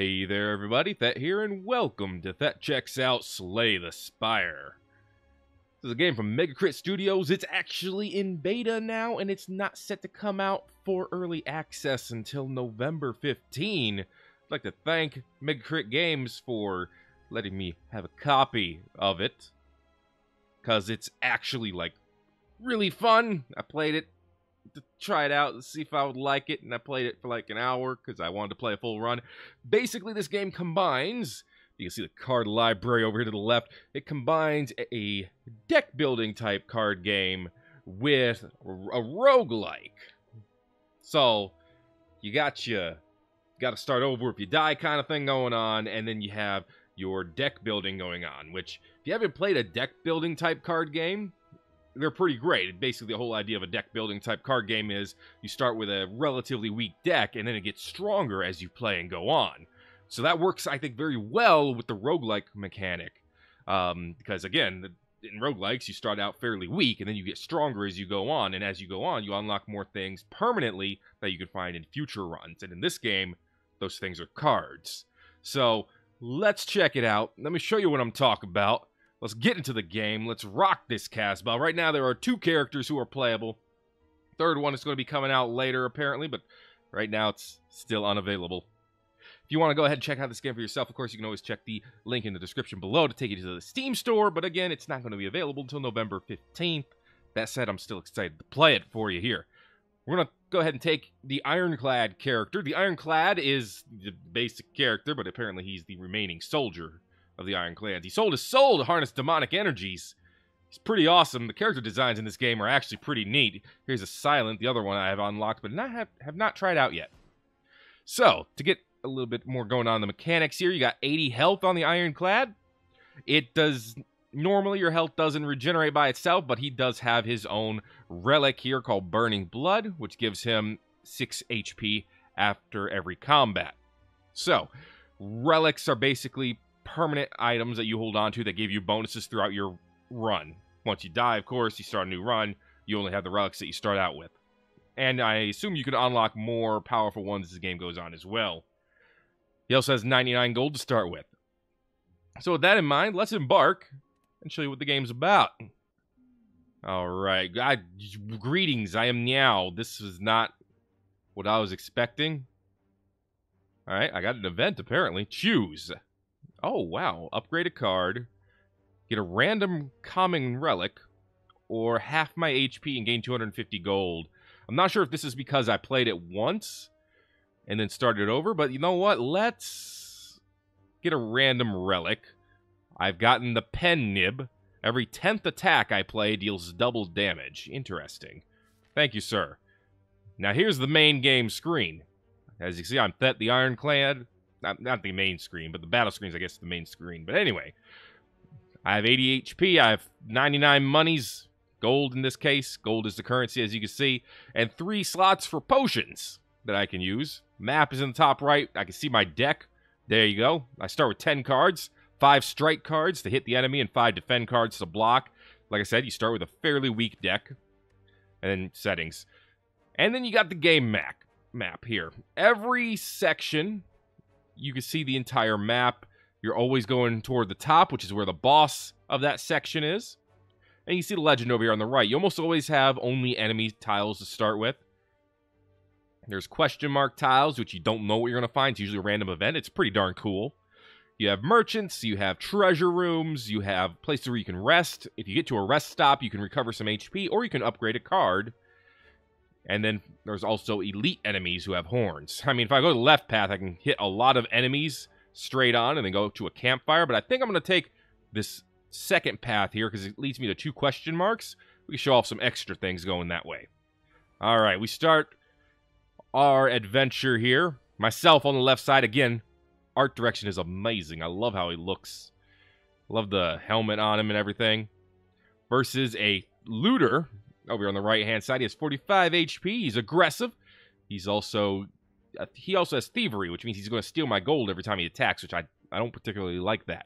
Hey there everybody, Thet here, and welcome to Thet Checks Out Slay the Spire. This is a game from Megacrit Studios. It's actually in beta now, and it's not set to come out for early access until November 15. I'd like to thank Megacrit Games for letting me have a copy of it, because it's actually, really fun. I played it to try it out and see if I would like it, and I played it for an hour because I wanted to play a full run. Basically, this game combines, you can see the card library over here to the left, it combines a deck building type card game with a roguelike. So, you got to start over if you die kind of thing going on, and then you have your deck building going on, which, if you haven't played a deck building type card game, they're pretty great. Basically, the whole idea of a deck building type card game is you start with a relatively weak deck, and then it gets stronger as you play and go on. So that works, I think, very well with the roguelike mechanic. Because, again, in roguelikes, you start out fairly weak, and then you get stronger as you go on. And as you go on, you unlock more things permanently that you can find in future runs. And in this game, those things are cards. So let's check it out. Let me show you what I'm talking about. Let's get into the game. Let's rock this Casbah. Right now, there are 2 characters who are playable. Third one is going to be coming out later, apparently, but right now it's still unavailable. If you want to go ahead and check out this game for yourself, of course, you can always check the link in the description below to take you to the Steam store, but again, it's not going to be available until November 15th. That said, I'm still excited to play it for you here. We're going to go ahead and take the Ironclad character. The Ironclad is the basic character, but apparently he's the remaining soldier of the Ironclad. He sold his soul to harness demonic energies. He's pretty awesome. The character designs in this game are actually pretty neat. Here's a Silent, the other one I have unlocked, but have not tried out yet. So, to get a little bit more going on in the mechanics here, you got 80 health on the Ironclad. It does... Normally, your health doesn't regenerate by itself, but he does have his own relic here called Burning Blood, which gives him 6 HP after every combat. So, relics are basically permanent items that you hold on to that give you bonuses throughout your run. Once you die, of course, you start a new run, you only have the relics that you start out with. And I assume you can unlock more powerful ones as the game goes on as well. He also has 99 gold to start with. So with that in mind, let's embark and show you what the game's about. Alright, greetings, I am Meow. This is not what I was expecting. Alright, I got an event apparently. Choose. Oh, wow. Upgrade a card, get a random common relic, or half my HP and gain 250 gold. I'm not sure if this is because I played it once and then started over, but you know what? Let's get a random relic. I've gotten the Pen Nib. Every 10th attack I play deals double damage. Interesting. Thank you, sir. Now here's the main game screen. As you see, I'm Thet the Ironclad. Not the main screen, but the battle screen is, I guess, the main screen. But anyway, I have 80 HP, I have 99 monies, gold in this case. Gold is the currency, as you can see. And 3 slots for potions that I can use. Map is in the top right. I can see my deck. There you go. I start with 10 cards. 5 strike cards to hit the enemy, and 5 defend cards to block. Like I said, you start with a fairly weak deck. And then settings. And then you got the game map here. Every section... You can see the entire map. You're always going toward the top, which is where the boss of that section is. And you see the legend over here on the right. You almost always have only enemy tiles to start with. There's question mark tiles, which you don't know what you're going to find. It's usually a random event. It's pretty darn cool. You have merchants, you have treasure rooms, you have places where you can rest. If you get to a rest stop, you can recover some HP, or you can upgrade a card. And then there's also elite enemies who have horns. I mean, if I go to the left path, I can hit a lot of enemies straight on and then go to a campfire. But I think I'm going to take this second path here because it leads me to 2 question marks. We can show off some extra things going that way. All right, we start our adventure here. Myself on the left side. Again, art direction is amazing. I love how he looks. Love the helmet on him and everything. Versus a looter. Over on the right-hand side, he has 45 HP. He's aggressive. He also has thievery, which means he's going to steal my gold every time he attacks, which I don't particularly like that.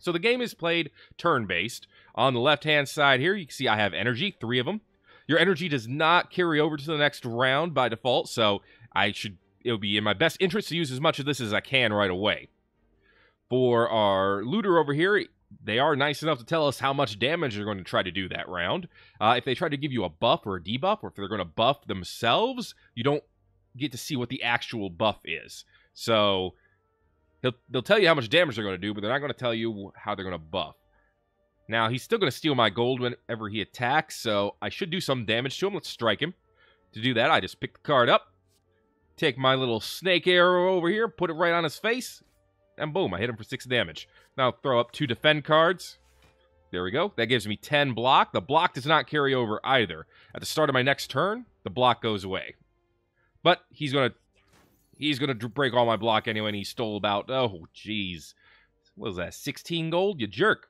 So the game is played turn-based. On the left-hand side here, you can see I have energy, 3 of them. Your energy does not carry over to the next round by default, so I should it would be in my best interest to use as much of this as I can right away. For our looter over here, they are nice enough to tell us how much damage they're going to try to do that round. If they try to give you a buff or a debuff, or if they're going to buff themselves, you don't get to see what the actual buff is. So they'll tell you how much damage they're going to do, but they're not going to tell you how they're going to buff. Now, he's still going to steal my gold whenever he attacks, so I should do some damage to him. Let's strike him. To do that, I just pick the card up, take my little snake arrow over here, put it right on his face, and boom, I hit him for 6 damage. Now I'll throw up 2 defend cards. There we go. That gives me 10 block. The block does not carry over either. At the start of my next turn, the block goes away. But he's gonna break all my block anyway, and he stole about, oh, jeez. What was that, 16 gold? You jerk.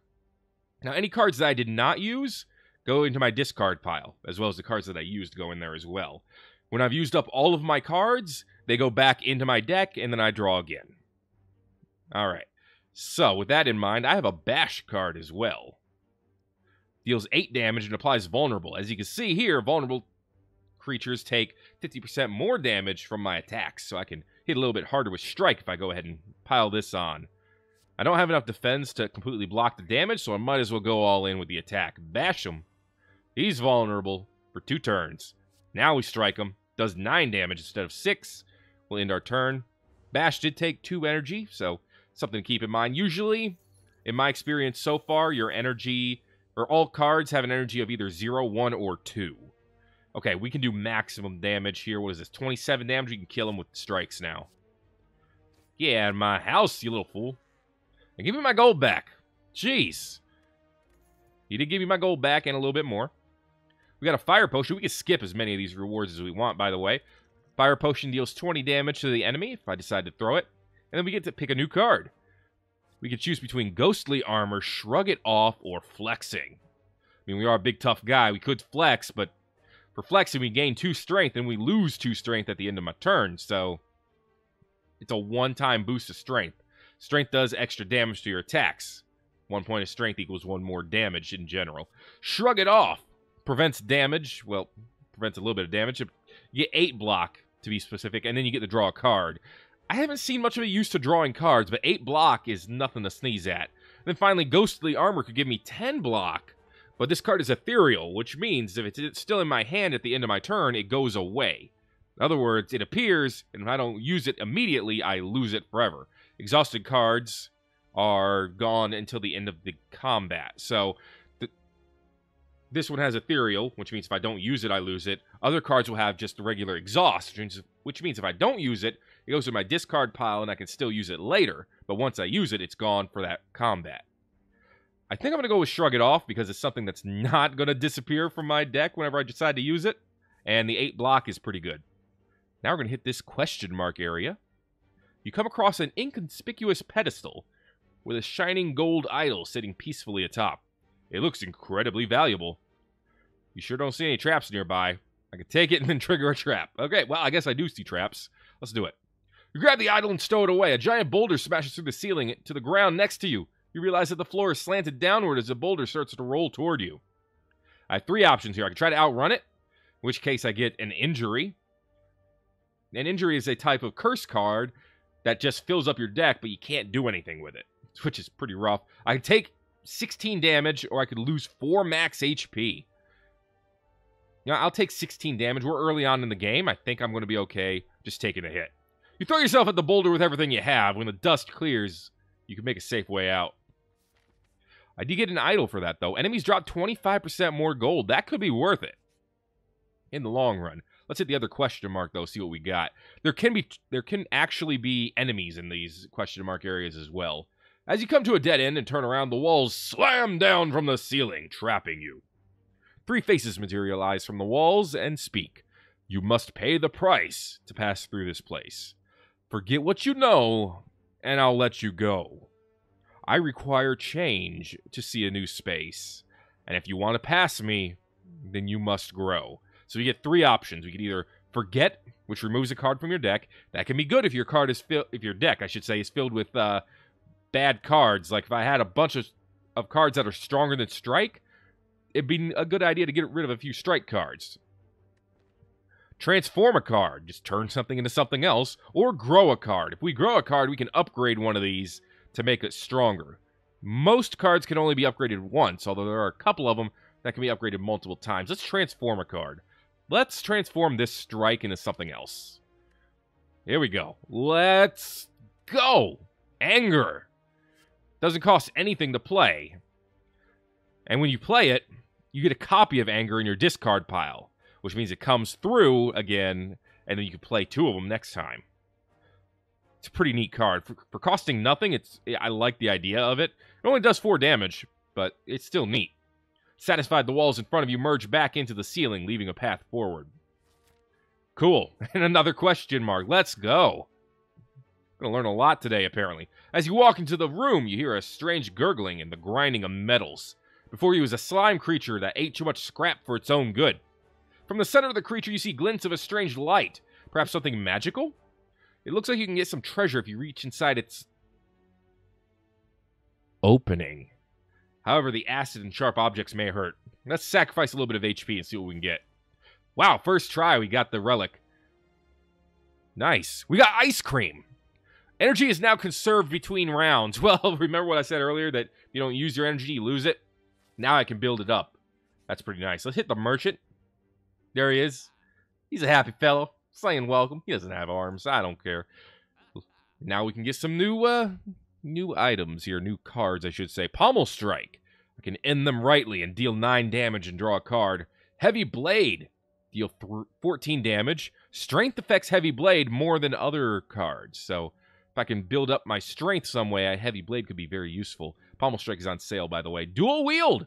Now, any cards that I did not use go into my discard pile, as well as the cards that I used go in there as well. When I've used up all of my cards, they go back into my deck, and then I draw again. Alright, so with that in mind, I have a bash card as well. Deals 8 damage and applies vulnerable. As you can see here, vulnerable creatures take 50% more damage from my attacks, so I can hit a little bit harder with strike if I go ahead and pile this on. I don't have enough defense to completely block the damage, so I might as well go all in with the attack. Bash him. He's vulnerable for 2 turns. Now we strike him. Does 9 damage instead of 6. We'll end our turn. Bash did take 2 energy, so something to keep in mind. Usually, in my experience so far, your energy, or all cards have an energy of either 0, 1, or 2. Okay, we can do maximum damage here. What is this? 27 damage. We can kill him with strikes now. Yeah, in my house, you little fool. And give me my gold back. Jeez. He did give me my gold back and a little bit more. We got a fire potion. We can skip as many of these rewards as we want, by the way. Fire potion deals 20 damage to the enemy if I decide to throw it. And then we get to pick a new card. We can choose between ghostly armor, shrug it off, or flexing. I mean, we are a big tough guy. We could flex, but for flexing, we gain 2 strength, and we lose 2 strength at the end of my turn. So it's a one-time boost of strength. Strength does extra damage to your attacks. 1 point of strength equals 1 more damage in general. Shrug it off. Prevents damage. Well, prevents a little bit of damage. You get 8 block, to be specific, and then you get to draw a card. I haven't seen much of a use to drawing cards, but 8 block is nothing to sneeze at. Then finally, ghostly armor could give me 10 block. But this card is ethereal, which means if it's still in my hand at the end of my turn, it goes away. In other words, it appears, and if I don't use it immediately, I lose it forever. Exhausted cards are gone until the end of the combat. So this one has ethereal, which means if I don't use it, I lose it. Other cards will have just the regular exhaust, which means if I don't use it, it goes to my discard pile and I can still use it later. But once I use it, it's gone for that combat. I think I'm going to go with Shrug It Off because it's something that's not going to disappear from my deck whenever I decide to use it. And the 8 block is pretty good. Now we're going to hit this question mark area. You come across an inconspicuous pedestal with a shining gold idol sitting peacefully atop. It looks incredibly valuable. You sure don't see any traps nearby. I can take it and then trigger a trap. Okay, well, I guess I do see traps. Let's do it. You grab the idol and stow it away. A giant boulder smashes through the ceiling to the ground next to you. You realize that the floor is slanted downward as the boulder starts to roll toward you. I have 3 options here. I can try to outrun it, in which case I get an injury. An injury is a type of curse card that just fills up your deck, but you can't do anything with it, which is pretty rough. I can take 16 damage, or I could lose 4 max HP. You know, I'll take 16 damage. We're early on in the game. I think I'm going to be okay just taking a hit. You throw yourself at the boulder with everything you have. When the dust clears, you can make a safe way out. I did get an idol for that, though. Enemies drop 25% more gold. That could be worth it in the long run. Let's hit the other question mark, though, see what we got. There can actually be enemies in these question mark areas as well. As you come to a dead end and turn around, the walls slam down from the ceiling, trapping you. 3 faces materialize from the walls and speak. You must pay the price to pass through this place. Forget what you know, and I'll let you go. I require change to see a new space. And if you want to pass me, then you must grow. So you get 3 options. We can either forget, which removes a card from your deck. That can be good if your card is if your deck, I should say, is filled with bad cards. Like if I had a bunch of cards that are stronger than strike, it'd be a good idea to get rid of a few strike cards. Transform a card. Just turn something into something else. Or grow a card. If we grow a card, we can upgrade one of these to make it stronger. Most cards can only be upgraded once, although there are a couple of them that can be upgraded multiple times. Let's transform a card. Let's transform this strike into something else. Here we go. Let's go! Anger. Doesn't cost anything to play. And when you play it, you get a copy of Anger in your discard pile, which means it comes through again, and then you can play 2 of them next time. It's a pretty neat card. For costing nothing, I like the idea of it. It only does 4 damage, but it's still neat. Satisfied, the walls in front of you merge back into the ceiling, leaving a path forward. Cool. And another question mark. Let's go. Gonna learn a lot today, apparently. As you walk into the room, you hear a strange gurgling and the grinding of metals. Before you is a slime creature that ate too much scrap for its own good. From the center of the creature, you see glints of a strange light. Perhaps something magical? It looks like you can get some treasure if you reach inside its opening. However, the acid and sharp objects may hurt. Let's sacrifice a little bit of HP and see what we can get. Wow, first try, we got the relic. Nice. We got ice cream. Energy is now conserved between rounds. Well, remember what I said earlier, that if you don't use your energy, you lose it? Now I can build it up. That's pretty nice. Let's hit the merchant. There he is. He's a happy fellow. Saying welcome. He doesn't have arms. I don't care. Now we can get some new items here. New cards, I should say. Pommel Strike. I can end them rightly and deal 9 damage and draw a card. Heavy Blade. Deal 14 damage. Strength affects Heavy Blade more than other cards. So if I can build up my strength some way, a Heavy Blade could be very useful. Pommel Strike is on sale, by the way. Dual Wield.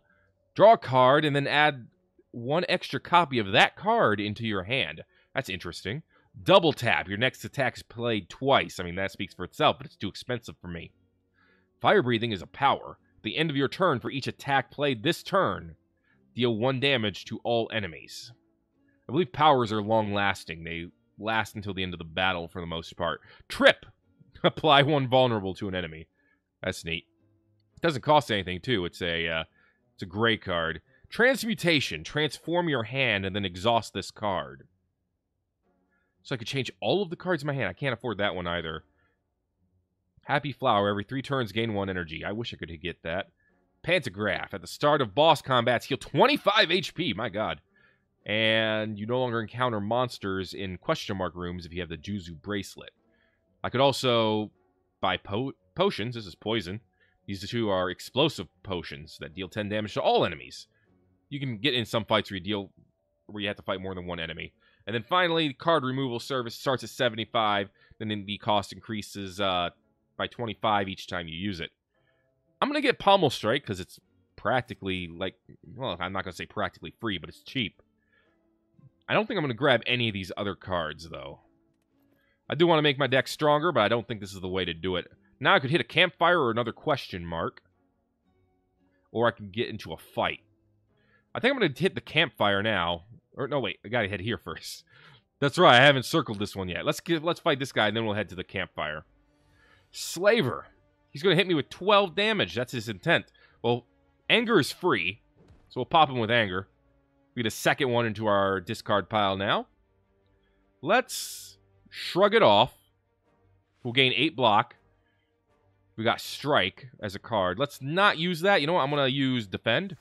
Draw a card and then add 1 extra copy of that card into your hand. That's interesting. Double Tap. Your next attack is played twice. I mean, that speaks for itself, but it's too expensive for me. Fire Breathing is a power. At the end of your turn, for each attack played this turn, deal 1 damage to all enemies. I believe powers are long-lasting. They last until the end of the battle for the most part. Trip. Apply 1 vulnerable to an enemy. That's neat. It doesn't cost anything, too. It's a gray card. Transmutation. Transform your hand and then exhaust this card. So I could change all of the cards in my hand. I can't afford that one either. Happy Flower. Every 3 turns, gain 1 energy. I wish I could get that. Pantograph. At the start of boss combats, heal 25 HP. My god. And you no longer encounter monsters in question mark rooms if you have the Juzu Bracelet. I could also buy potions. This is poison. These 2 are explosive potions that deal 10 damage to all enemies. You can get in some fights where you have to fight more than 1 enemy. And then finally, card removal service starts at 75, then the cost increases by 25 each time you use it. I'm going to get Pommel Strike because it's practically, well, I'm not going to say practically free, but it's cheap. I don't think I'm going to grab any of these other cards, though. I do want to make my deck stronger, but I don't think this is the way to do it. Now I could hit a campfire or another question mark. Or I could get into a fight. I think I'm going to hit the campfire now. Or, no, wait. I got to head here first. That's right. I haven't circled this one yet. Let's fight this guy, and then we'll head to the campfire. Slaver. He's going to hit me with 12 damage. That's his intent. Well, Anger is free, so we'll pop him with Anger. We get a second one into our discard pile now. Let's shrug it off. We'll gain 8 block. We got Strike as a card. Let's not use that. You know what? I'm going to use Defend.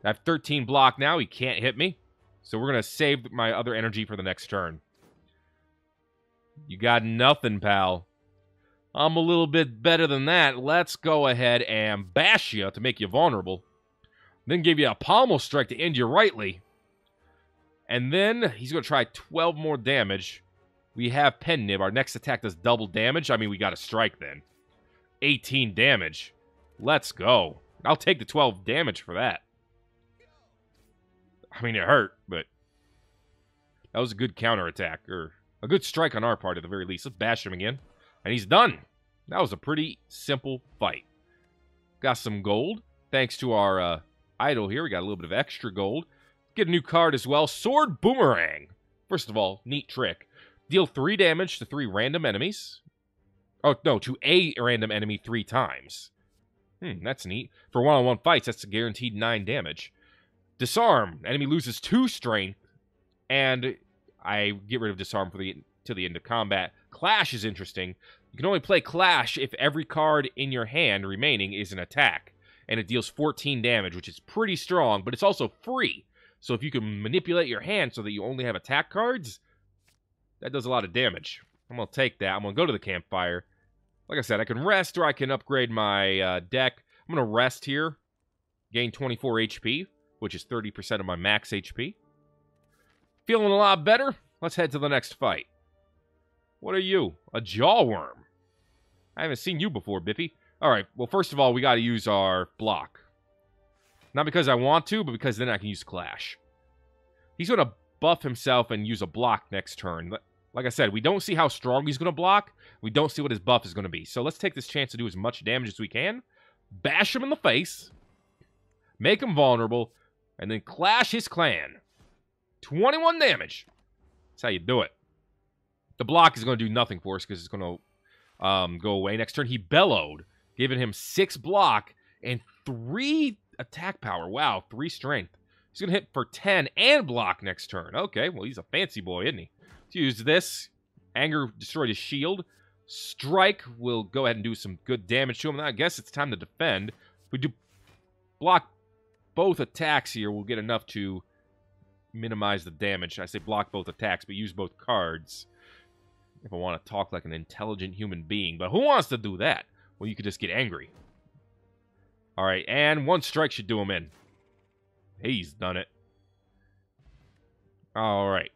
I have 13 block now. He can't hit me. So we're going to save my other energy for the next turn. You got nothing, pal. I'm a little bit better than that. Let's go ahead and bash you to make you vulnerable. Then give you a Pommel Strike to end you rightly. And then he's going to try 12 more damage. We have Pen Nib. Our next attack does double damage. I mean, we got a strike then. 18 damage. Let's go. I'll take the 12 damage for that. I mean, it hurt, but that was a good counterattack, or a good strike on our part at the very least. Let's bash him again. And he's done. That was a pretty simple fight. Got some gold. Thanks to our idol here, we got a little bit of extra gold. Get a new card as well. Sword Boomerang. First of all, neat trick. Deal 3 damage to 3 random enemies. Oh, no, to a random enemy 3 times. That's neat. For one-on-one fights, that's a guaranteed 9 damage. Disarm. Enemy loses 2 strength, and I get rid of disarm till the end of combat. Clash is interesting. You can only play Clash if every card in your hand remaining is an attack. And it deals 14 damage, which is pretty strong, but it's also free. So if you can manipulate your hand so that you only have attack cards, that does a lot of damage. I'm going to take that. I'm going to go to the campfire. Like I said, I can rest or I can upgrade my deck. I'm going to rest here. Gain 24 HP, which is 30% of my max HP. Feeling a lot better? Let's head to the next fight. What are you? A jawworm. I haven't seen you before, Bippy. Alright, well, first of all, we got to use our block. Not because I want to, but because then I can use Clash. He's going to buff himself and use a block next turn. Like I said, we don't see how strong he's going to block. We don't see what his buff is going to be. So let's take this chance to do as much damage as we can. Bash him in the face. Make him vulnerable. And then Clash his clan. 21 damage. That's how you do it. The block is going to do nothing for us because it's going to go away. Next turn, he bellowed, giving him 6 block and 3 attack power. Wow, 3 strength. He's going to hit for 10 and block next turn. Okay, well, he's a fancy boy, isn't he? Let's use this. Anger destroyed his shield. Strike will go ahead and do some good damage to him. I guess it's time to defend. If we do block both attacks here, we'll get enough to minimize the damage. I say block both attacks, but use both cards. If I want to talk like an intelligent human being. But who wants to do that? Well, you could just get angry. Alright, and 1 strike should do him in. He's done it. Alright.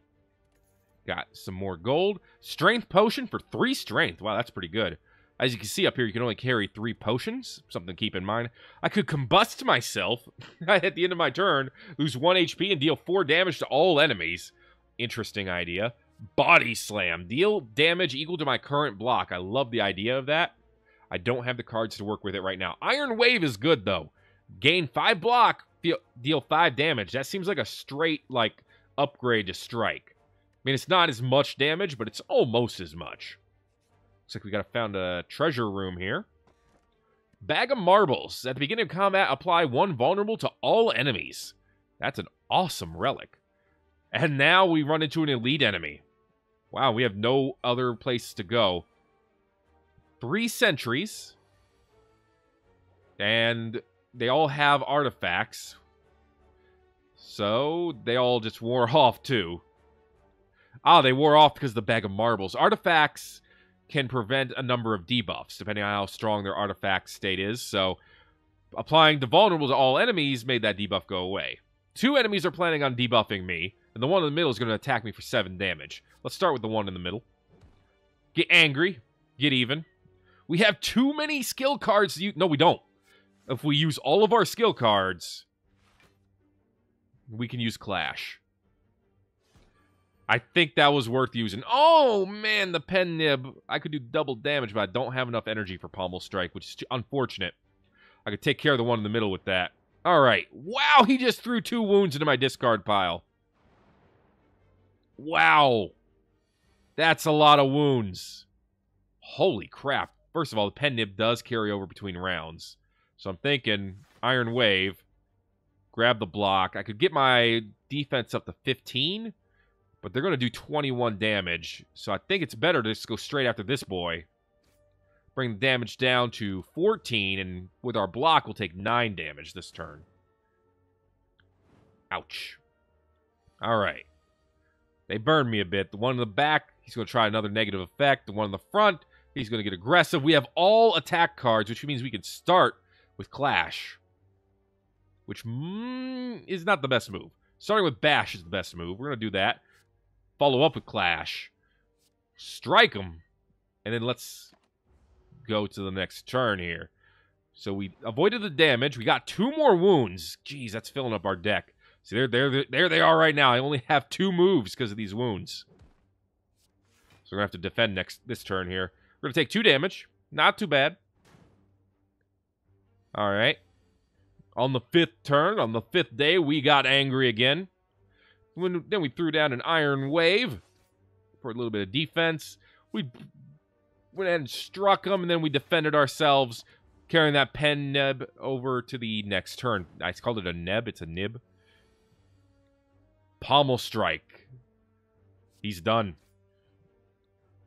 Got some more gold. Strength potion for 3 strength. Wow, that's pretty good. As you can see up here, you can only carry 3 potions. Something to keep in mind. I could combust myself at the end of my turn, lose 1 HP, and deal 4 damage to all enemies. Interesting idea. Body Slam. Deal damage equal to my current block. I love the idea of that. I don't have the cards to work with it right now. Iron Wave is good, though. Gain 5 block, deal 5 damage. That seems like a straight, upgrade to Strike. I mean, it's not as much damage, but it's almost as much. Looks like we found a treasure room here. Bag of Marbles. At the beginning of combat, apply 1 vulnerable to all enemies. That's an awesome relic. And now we run into an elite enemy. Wow, we have no other place to go. 3 sentries. And they all have artifacts. So they all just wore off too. Ah, they wore off because of the Bag of Marbles. Artifacts can prevent a number of debuffs, depending on how strong their artifact state is. So applying the vulnerable to all enemies made that debuff go away. 2 enemies are planning on debuffing me. And the one in the middle is going to attack me for 7 damage. Let's start with the one in the middle. Get angry. Get even. We have too many skill cards to use. No, we don't. If we use all of our skill cards, we can use Clash. I think that was worth using. Oh, man, the pen nib. I could do double damage, but I don't have enough energy for Pommel Strike, which is unfortunate. I could take care of the one in the middle with that. All right. Wow, he just threw 2 wounds into my discard pile. Wow. That's a lot of wounds. Holy crap. First of all, the pen nib does carry over between rounds. So I'm thinking Iron Wave. Grab the block. I could get my defense up to 15. But they're going to do 21 damage. So I think it's better to just go straight after this boy. Bring the damage down to 14. And with our block, we'll take 9 damage this turn. Ouch. Alright. They burned me a bit. The one in the back, he's going to try another negative effect. The one in the front, he's going to get aggressive. We have all attack cards, which means we can start with Clash. Which is not the best move. Starting with Bash is the best move. We're going to do that. Follow up with Clash. Strike him. And then let's go to the next turn here. So we avoided the damage. We got 2 more wounds. Jeez, that's filling up our deck. See, there they are right now. I only have 2 moves because of these wounds. So we're going to have to defend this turn here. We're going to take 2 damage. Not too bad. All right. On the 5th turn, on the 5th day, we got angry again. Then we threw down an Iron Wave for a little bit of defense. We went ahead and struck them, and then we defended ourselves, carrying that pen nib over to the next turn. I called it a neb. It's a nib. Pommel Strike. He's done.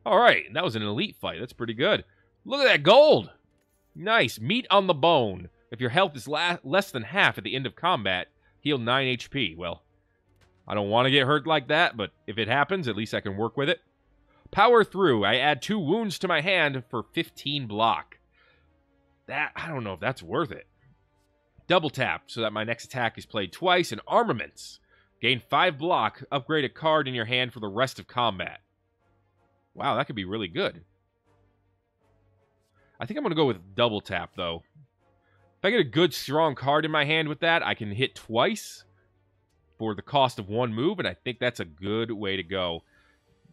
All right, that was an elite fight. That's pretty good. Look at that gold. Nice. Meat on the bone. If your health is less than half at the end of combat, heal 9 HP. Well, I don't want to get hurt like that, but if it happens, at least I can work with it. Power through. I add 2 wounds to my hand for 15 block. I don't know if that's worth it. Double tap so that my next attack is played twice. And armaments. Gain 5 block. Upgrade a card in your hand for the rest of combat. Wow, that could be really good. I think I'm going to go with double tap, though. If I get a good, strong card in my hand with that, I can hit twice for the cost of 1 move, and I think that's a good way to go.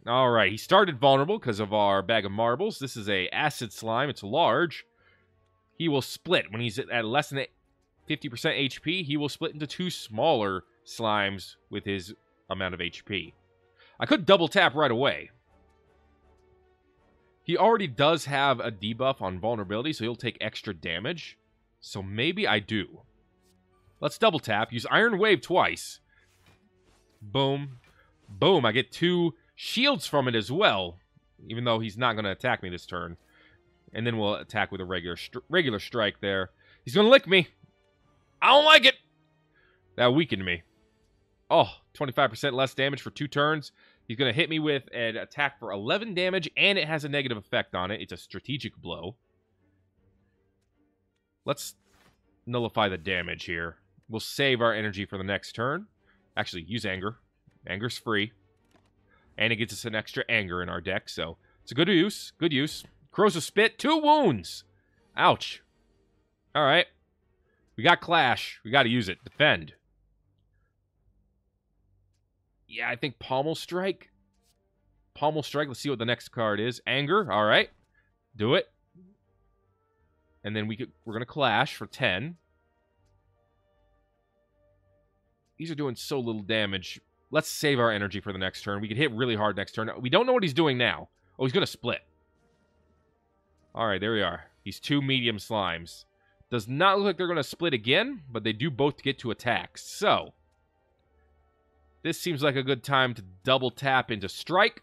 All right, he started vulnerable because of our bag of marbles. This is a acid slime. It's large. He will split. When he's at less than 50% HP, he will split into 2 smaller slimes with his amount of HP. I could double tap right away. He already does have a debuff on vulnerability, so he'll take extra damage. So maybe I do. Let's double tap. Use Iron Wave twice. Boom. Boom. I get 2 shields from it as well, even though he's not going to attack me this turn. And then we'll attack with a regular strike there. He's going to lick me. I don't like it. That weakened me. Oh, 25% less damage for 2 turns. He's going to hit me with an attack for 11 damage, and it has a negative effect on it. It's a strategic blow. Let's nullify the damage here. We'll save our energy for the next turn. Actually, use Anger. Anger's free. And it gets us an extra Anger in our deck, so it's a good use. Good use. Corrosive Spit, 2 wounds. Ouch. All right. We got Clash. We got to use it. Defend. Yeah, I think Pommel Strike. Pommel Strike. Let's see what the next card is. Anger. All right. Do it. And then we're going to Clash for 10. These are doing so little damage. Let's save our energy for the next turn. We could hit really hard next turn. We don't know what he's doing now. Oh, he's going to split. All right, there we are. He's 2 medium slimes. Does not look like they're going to split again, but they do both get to attack. So this seems like a good time to double tap into Strike.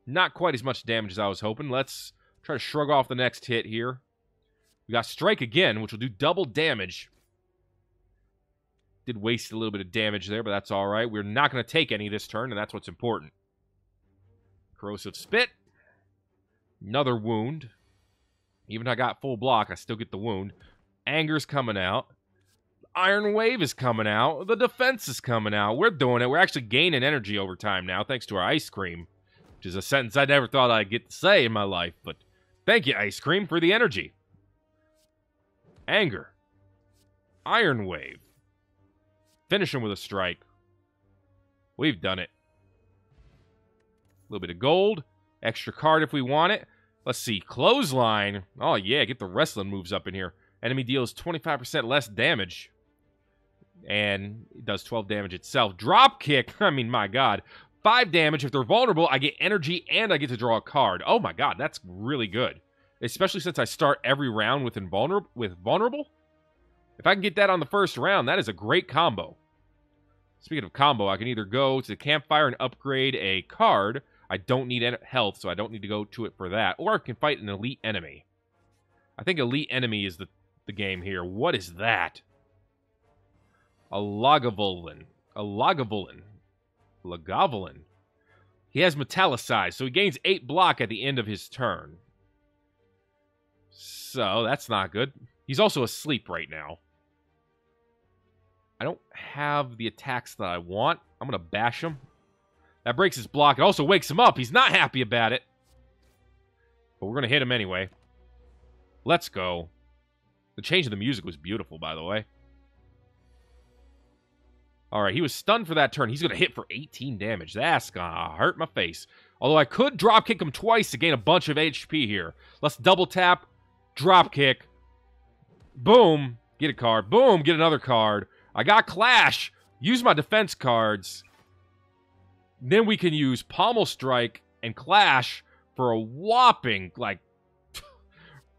Not quite as much damage as I was hoping. Let's try to shrug off the next hit here. We got Strike again, which will do double damage. Did waste a little bit of damage there, but that's all right. We're not going to take any this turn, and that's what's important. Corrosive Spit. Another wound. Even if I got full block, I still get the wound. Anger's coming out. Iron Wave is coming out. The defense is coming out. We're doing it. We're actually gaining energy over time now, thanks to our ice cream, which is a sentence I never thought I'd get to say in my life. But thank you, ice cream, for the energy. Anger. Iron Wave. Finish him with a strike. We've done it. A little bit of gold. Extra card if we want it. Let's see. Clothesline. Oh, yeah. Get the wrestling moves up in here. Enemy deals 25% less damage. And it does 12 damage itself. Drop kick. I mean, my God. 5 damage. If they're vulnerable, I get energy and I get to draw a card. Oh, my God. That's really good. Especially since I start every round with vulnerable. If I can get that on the first round, that is a great combo. Speaking of combo, I can either go to the campfire and upgrade a card. I don't need health, so I don't need to go to it for that. Or I can fight an elite enemy. I think elite enemy is the game here. What is that? A Lagavulin. Lagavulin. He has Metallicized, so he gains 8 block at the end of his turn. So, that's not good. He's also asleep right now. I don't have the attacks that I want. I'm going to bash him. That breaks his block. It also wakes him up. He's not happy about it. But we're going to hit him anyway. Let's go. The change in the music was beautiful, by the way. Alright, he was stunned for that turn. He's going to hit for 18 damage. That's going to hurt my face. Although I could drop kick him twice to gain a bunch of HP here. Let's double tap. Drop kick. Boom. Get a card. Boom. Get another card. I got Clash. Use my defense cards. Then we can use Pommel Strike and Clash for a whopping, like,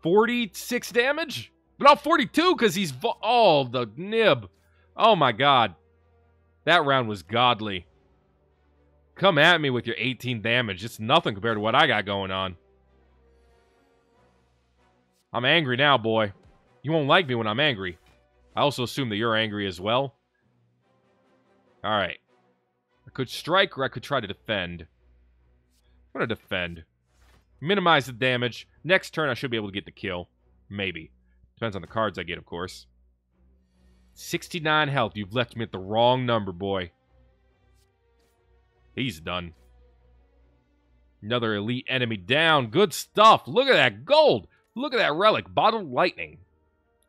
46 damage? No, 42 because he's... oh, the nib. Oh, my God. That round was godly. Come at me with your 18 damage. It's nothing compared to what I got going on. I'm angry now, boy. You won't like me when I'm angry. I also assume that you're angry as well. Alright. I could strike or I could try to defend. I'm going to defend. Minimize the damage. Next turn I should be able to get the kill. Maybe. Depends on the cards I get, of course. 69 health. You've left me at the wrong number, boy. He's done. Another elite enemy down. Good stuff. Look at that gold. Look at that relic. Bottled lightning.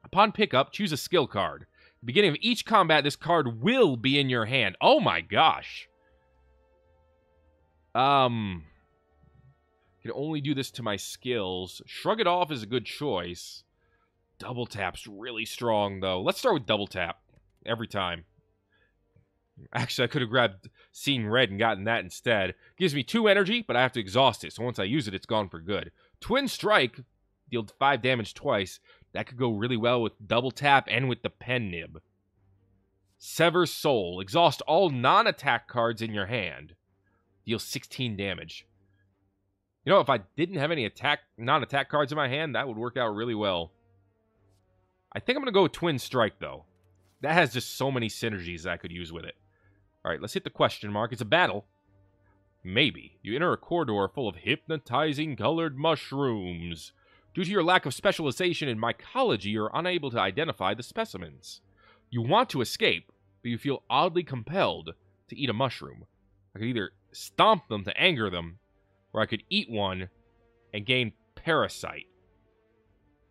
Upon pickup, choose a skill card. At the beginning of each combat, this card will be in your hand. Oh my gosh. Can only do this to my skills. Shrug it off is a good choice. Double tap's really strong, though. Let's start with double tap. Every time. Actually, I could have grabbed Seeing Red and gotten that instead. Gives me 2 energy, but I have to exhaust it. So once I use it, it's gone for good. Twin Strike. Deal 5 damage twice. That could go really well with double tap and with the pen nib. Sever Soul. Exhaust all non-attack cards in your hand. Deal 16 damage. You know, if I didn't have any non-attack cards in my hand, that would work out really well. I think I'm going to go with Twin Strike, though. That has just so many synergies that I could use with it. Alright, let's hit the question mark. It's a battle. Maybe. You enter a corridor full of hypnotizing colored mushrooms. Due to your lack of specialization in mycology, you're unable to identify the specimens. You want to escape, but you feel oddly compelled to eat a mushroom. I could either stomp them to anger them, or I could eat one and gain Parasite.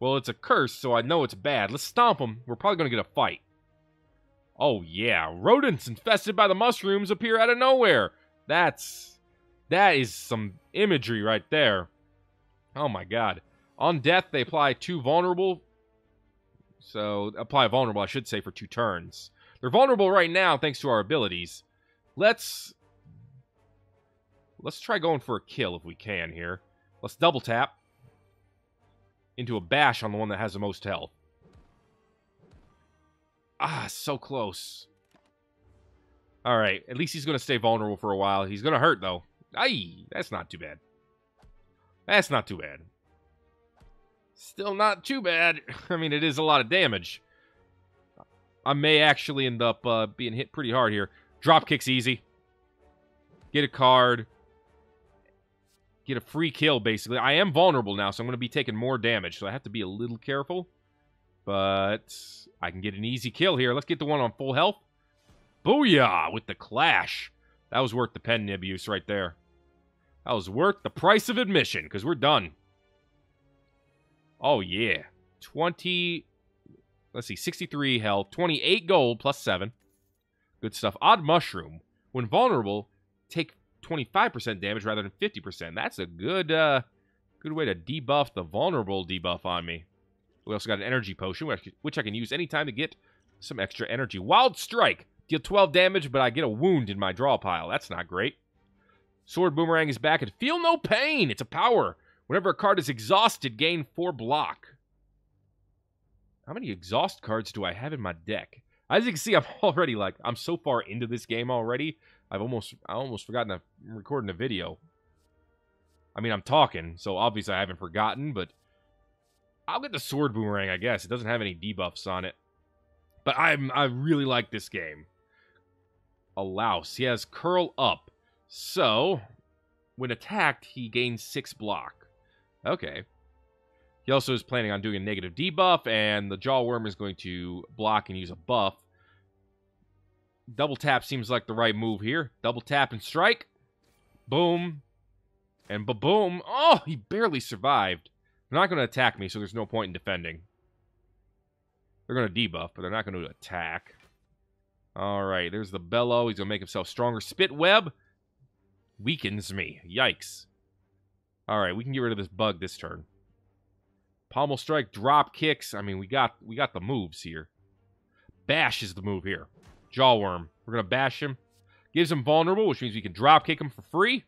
Well, it's a curse, so I know it's bad. Let's stomp them. We're probably going to get a fight. Oh, yeah. Rodents infested by the mushrooms appear out of nowhere. That is some imagery right there. Oh, my God. On death, they apply 2 vulnerable. So, apply vulnerable, I should say, for 2 turns. They're vulnerable right now thanks to our abilities. Let's try going for a kill if we can here. Let's double tap into a bash on the one that has the most health. Ah, so close. Alright, at least he's going to stay vulnerable for a while. He's going to hurt, though. Aye, that's not too bad. That's not too bad. Still not too bad. I mean, it is a lot of damage. I may actually end up being hit pretty hard here. Drop kick's easy. Get a card. Get a free kill, basically. I am vulnerable now, so I'm going to be taking more damage, so I have to be a little careful. But I can get an easy kill here. Let's get the one on full health. Booyah! With the clash. That was worth the pen nib use right there. That was worth the price of admission, because we're done. Oh, yeah. 20... Let's see, 63 health, 28 gold, plus 7. Good stuff. Odd Mushroom. When vulnerable, take 25% damage rather than 50%. That's a good way to debuff the vulnerable debuff on me. We also got an energy potion, which I can use anytime to get some extra energy. Wild Strike. Deal 12 damage, but I get a wound in my draw pile. That's not great. Sword Boomerang is back and feel no pain. It's a power. Whenever a card is exhausted, gain 4 block. How many exhaust cards do I have in my deck? As you can see, I'm already I'm so far into this game already. I almost forgotten I'm recording a video. I mean, I'm talking, so obviously I haven't forgotten, but I'll get the Sword Boomerang, I guess. It doesn't have any debuffs on it. But I really like this game. A Louse. He has Curl Up. So, when attacked, he gains 6 block. Okay. He also is planning on doing a negative debuff, and the Jawworm is going to block and use a buff. Double tap seems like the right move here. Double tap and strike. Boom. And ba-boom. Oh, he barely survived. They're not going to attack me, so there's no point in defending. They're going to debuff, but they're not going to attack. Alright, there's the Bellow. He's going to make himself stronger. Spit Web weakens me. Yikes. Alright, we can get rid of this bug this turn. Pommel Strike, drop kicks. I mean, we got the moves here. Bash is the move here. Jawworm. We're going to bash him. Gives him vulnerable, which means we can drop kick him for free.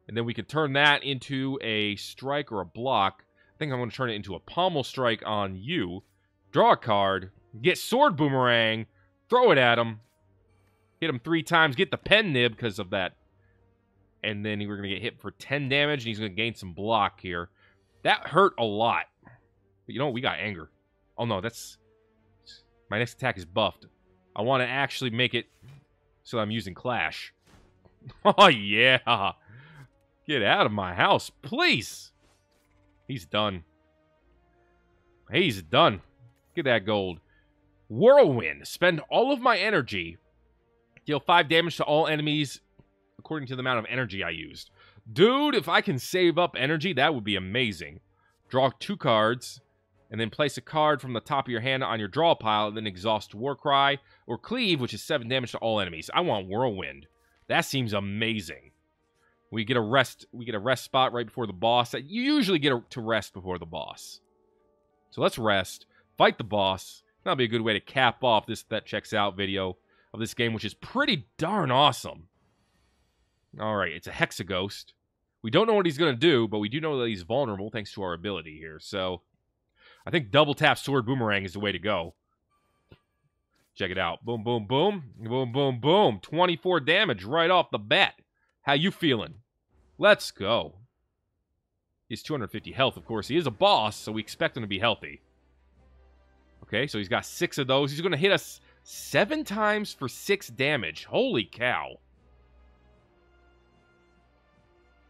And then we can turn that into a strike or a block. I think I'm going to turn it into a Pommel Strike on you. Draw a card. Get Sword Boomerang. Throw it at him. Hit him 3 times. Get the pen nib because of that. And then we're going to get hit for 10 damage, and he's going to gain some block here. That hurt a lot. But you know what? We got anger. Oh, no, that's... My next attack is buffed. I want to actually make it so I'm using Clash. Oh, yeah. Get out of my house, please. He's done. He's done. Get that gold. Whirlwind. Spend all of my energy. Deal 5 damage to all enemies according to the amount of energy I used. Dude, if I can save up energy, that would be amazing. Draw 2 cards, and then place a card from the top of your hand on your draw pile, and then exhaust Warcry or Cleave, which is 7 damage to all enemies. I want Whirlwind. That seems amazing. We get a rest spot right before the boss. You usually get to rest before the boss. So let's rest, fight the boss. That'll be a good way to cap off this That Checks Out video of this game, which is pretty darn awesome. Alright, it's a Hexaghost. We don't know what he's going to do, but we do know that he's vulnerable thanks to our ability here. So, I think double tap Sword Boomerang is the way to go. Check it out. Boom, boom, boom. Boom, boom, boom. 24 damage right off the bat. How you feeling? Let's go. He's 250 health, of course. He is a boss, so we expect him to be healthy. Okay, so he's got 6 of those. He's going to hit us 7 times for 6 damage. Holy cow.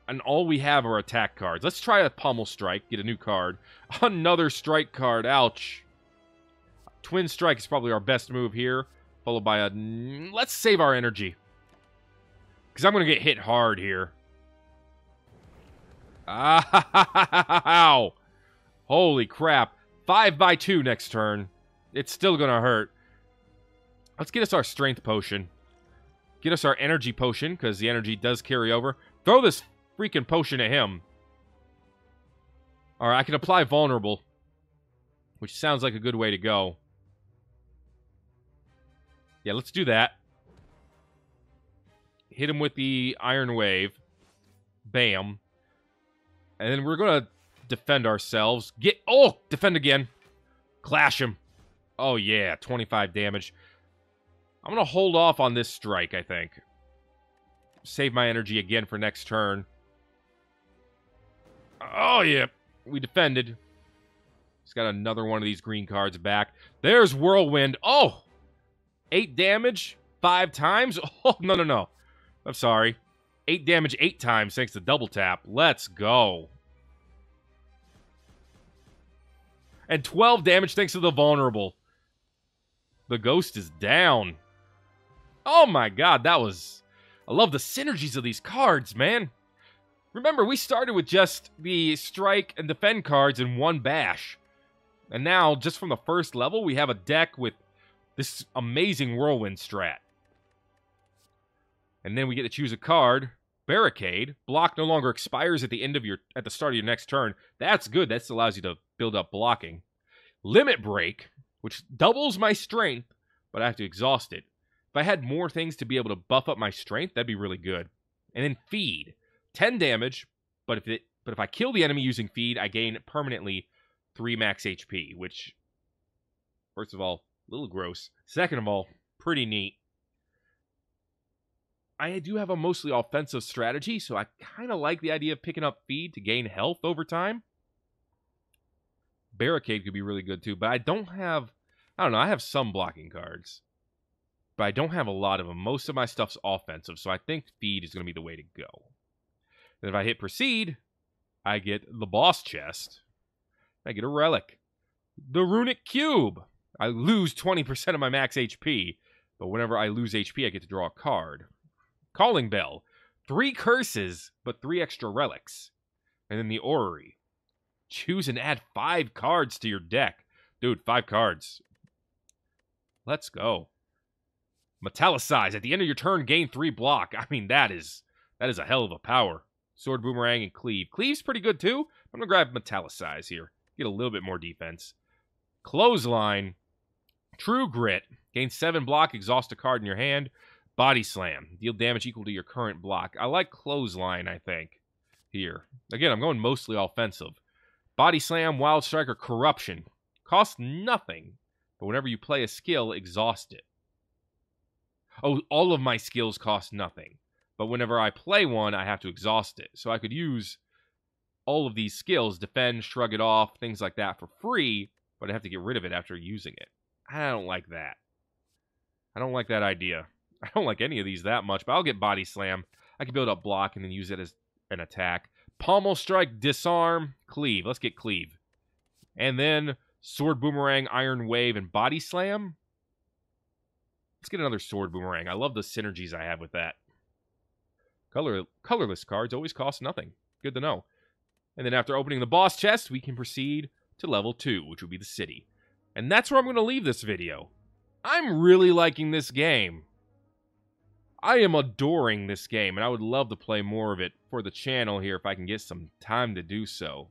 And all we have are attack cards. Let's try a Pummel Strike. Get a new card. Another Strike card. Ouch. Twin Strike is probably our best move here. Followed by a... Let's save our energy. Because I'm going to get hit hard here. Ow. Holy crap. 5x2 next turn. It's still going to hurt. Let's get us our Strength Potion. Get us our Energy Potion, because the energy does carry over. Throw this freaking potion at him. Alright, I can apply Vulnerable, which sounds like a good way to go. Yeah, let's do that. Hit him with the Iron Wave. Bam. And then we're going to defend ourselves. Oh, defend again. Clash him. Oh, yeah, 25 damage. I'm going to hold off on this strike, I think. Save my energy again for next turn. Oh, yeah. We defended. He's got another one of these green cards back. There's Whirlwind. Oh! 8 damage 5 times? Oh, no, no, no. I'm sorry. 8 damage 8 times thanks to double tap. Let's go. And 12 damage thanks to the vulnerable. The ghost is down. Oh my god, that was... I love the synergies of these cards, man. Remember, we started with just the strike and defend cards in one bash. And now, just from the first level, we have a deck with this amazing whirlwind strat. And then we get to choose a card. Barricade. Block no longer expires at the start of your next turn. That's good. That allows you to build up blocking. Limit Break, which doubles my strength, but I have to exhaust it. If I had more things to be able to buff up my strength, that'd be really good. And then Feed. 10 damage, but if I kill the enemy using Feed, I gain permanently 3 max HP, which, first of all, a little gross. Second of all, pretty neat. I do have a mostly offensive strategy, so I kind of like the idea of picking up Feed to gain health over time. Barricade could be really good too, but I don't have... I don't know, I have some blocking cards. But I don't have a lot of them. Most of my stuff's offensive, so I think Feed is going to be the way to go. And if I hit Proceed, I get the Boss Chest. I get a Relic. The Runic Cube. I lose 20% of my max HP, but whenever I lose HP, I get to draw a card. Calling Bell. 3 curses, but 3 extra relics. And then the Orrery. Choose and add 5 cards to your deck. Dude, 5 cards. Let's go. Metallicize. At the end of your turn, gain 3 block. I mean, that is a hell of a power. Sword, Boomerang, and Cleave. Cleave's pretty good, too. I'm going to grab Metallicize here. Get a little bit more defense. Clothesline. True Grit. Gain 7 block. Exhaust a card in your hand. Body Slam. Deal damage equal to your current block. I like Clothesline, I think, here. Again, I'm going mostly offensive. Body Slam, Wild Strike, or Corruption. Costs nothing, but whenever you play a skill, exhaust it. Oh, all of my skills cost nothing. But whenever I play one, I have to exhaust it. So I could use all of these skills, defend, shrug it off, things like that for free, but I have to get rid of it after using it. I don't like that. I don't like that idea. I don't like any of these that much, but I'll get Body Slam. I can build up block and then use it as an attack. Pommel Strike, Disarm, Cleave. Let's get Cleave. And then Sword Boomerang, Iron Wave, and Body Slam. Let's get another Sword Boomerang. I love the synergies I have with that. Colorless cards always cost nothing. Good to know. And then after opening the boss chest, we can proceed to level 2, which would be the city. And that's where I'm going to leave this video. I'm really liking this game. I am adoring this game, and I would love to play more of it for the channel here if I can get some time to do so.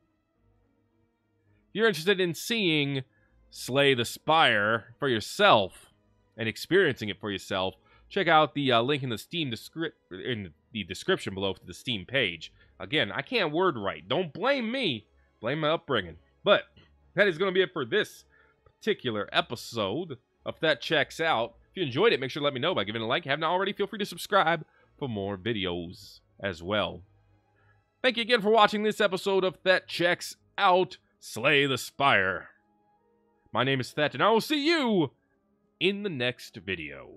If you're interested in seeing Slay the Spire for yourself and experiencing it for yourself, check out the link in the description below to the Steam page. Again, I can't word right. Don't blame me. Blame my upbringing. But that is going to be it for this particular episode of Thet Checks Out. If you enjoyed it, make sure to let me know by giving it a like. If you haven't already, feel free to subscribe for more videos as well. Thank you again for watching this episode of Thet Checks Out, Slay the Spire. My name is Thet, and I will see you in the next video.